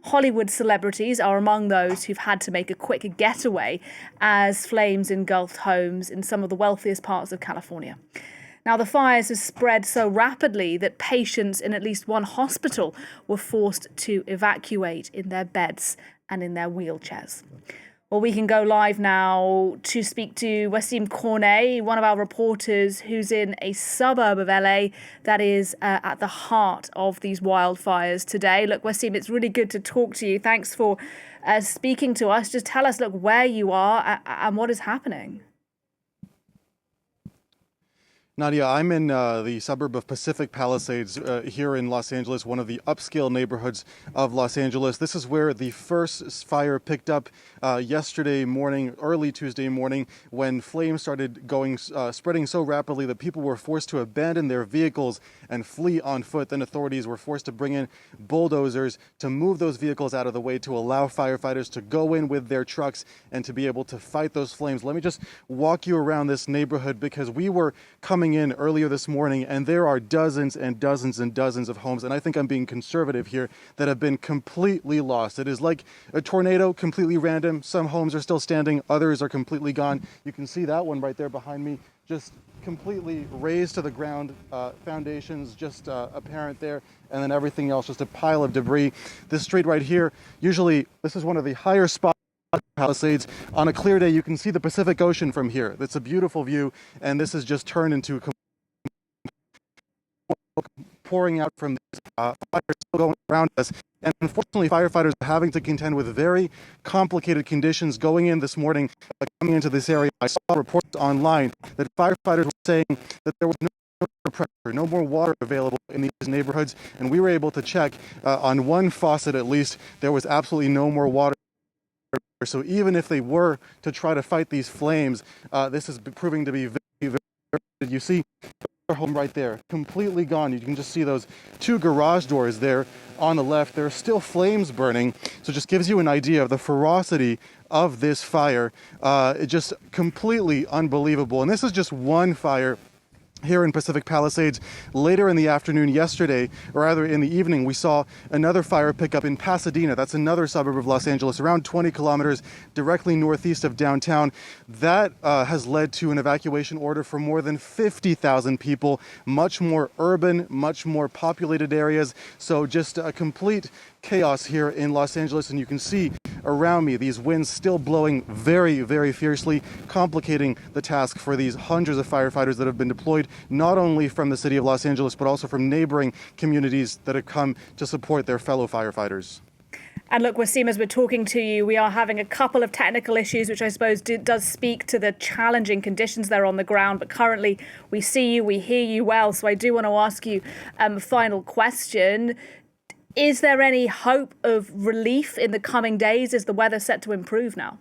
Hollywood celebrities are among those who've had to make a quick getaway as flames engulfed homes in some of the wealthiest parts of California. Now, the fires have spread so rapidly that patients in at least one hospital were forced to evacuate in their beds and in their wheelchairs. Well, we can go live now to speak to Wassim Cornet, one of our reporters who's in a suburb of LA that is at the heart of these wildfires today. Look, Wassim, it's really good to talk to you. Thanks for speaking to us. Just tell us, look, where you are and what is happening. Nadia, I'm in the suburb of Pacific Palisades here in Los Angeles, one of the upscale neighborhoods of Los Angeles. This is where the first fire picked up yesterday morning, early Tuesday morning, when flames started spreading so rapidly that people were forced to abandon their vehicles and flee on foot. Then authorities were forced to bring in bulldozers to move those vehicles out of the way to allow firefighters to go in with their trucks and to be able to fight those flames. Let me just walk you around this neighborhood because we were coming in earlier this morning and there are dozens and dozens and dozens of homes, and I think I'm being conservative here, that have been completely lost. It is like a tornado, completely random. Some homes are still standing, others are completely gone. You can see that one right there behind me, just completely razed to the ground, foundations just apparent there, and then everything else just a pile of debris. This street right here, usually this is one of the higher spots Palisades. On a clear day, you can see the Pacific Ocean from here. It's a beautiful view, and this has just turned into pouring out from this fire still going around us. And unfortunately, firefighters are having to contend with very complicated conditions going in this morning, coming into this area. I saw reports online that firefighters were saying that there was no pressure, no more water available in these neighborhoods, and we were able to check on one faucet at least, there was absolutely no more water. So even if they were to try to fight these flames, this is proving to be very, very. You see our home right there, completely gone. You can just see those two garage doors there on the left. There are still flames burning. So it just gives you an idea of the ferocity of this fire. It's just completely unbelievable. And this is just one fire here in Pacific Palisades. Later in the afternoon yesterday, or rather in the evening, we saw another fire pick up in Pasadena. That's another suburb of Los Angeles, around 20 kilometers directly northeast of downtown. That has led to an evacuation order for more than 50,000 people, much more urban, much more populated areas. So just a complete chaos here in Los Angeles, and you can see around me these winds still blowing very, very fiercely, complicating the task for these hundreds of firefighters that have been deployed, not only from the city of Los Angeles, but also from neighboring communities that have come to support their fellow firefighters. And look, Wassim, as we're talking to you, we are having a couple of technical issues, which I suppose does speak to the challenging conditions there on the ground. But currently, we see you, we hear you well. So I do want to ask you a final question. Is there any hope of relief in the coming days? Is the weather set to improve now?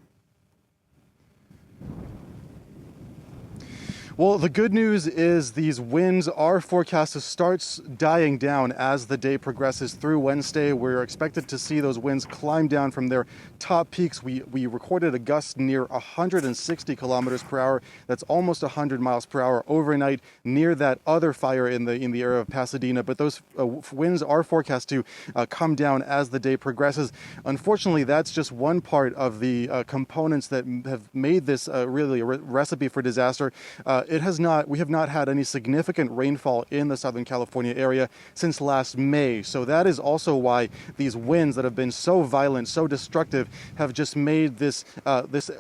Well, the good news is these winds are forecast to start dying down as the day progresses through Wednesday. We're expected to see those winds climb down from their top peaks. We recorded a gust near 160 kilometers per hour. That's almost 100 miles per hour overnight near that other fire in the area of Pasadena. But those winds are forecast to come down as the day progresses. Unfortunately, that's just one part of the components that have made this really a recipe for disaster. We have not had any significant rainfall in the Southern California area since last May. So that is also why these winds that have been so violent, so destructive, have just made this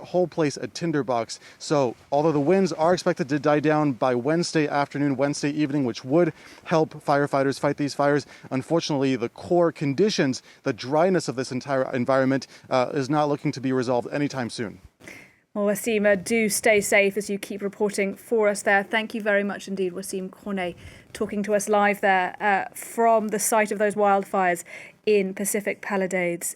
whole place a tinderbox. So although the winds are expected to die down by Wednesday afternoon, Wednesday evening, which would help firefighters fight these fires, unfortunately, the core conditions, the dryness of this entire environment is not looking to be resolved anytime soon. Well, Wassim, do stay safe as you keep reporting for us there. Thank you very much indeed, Wassim Cornet, talking to us live there from the site of those wildfires in Pacific Palisades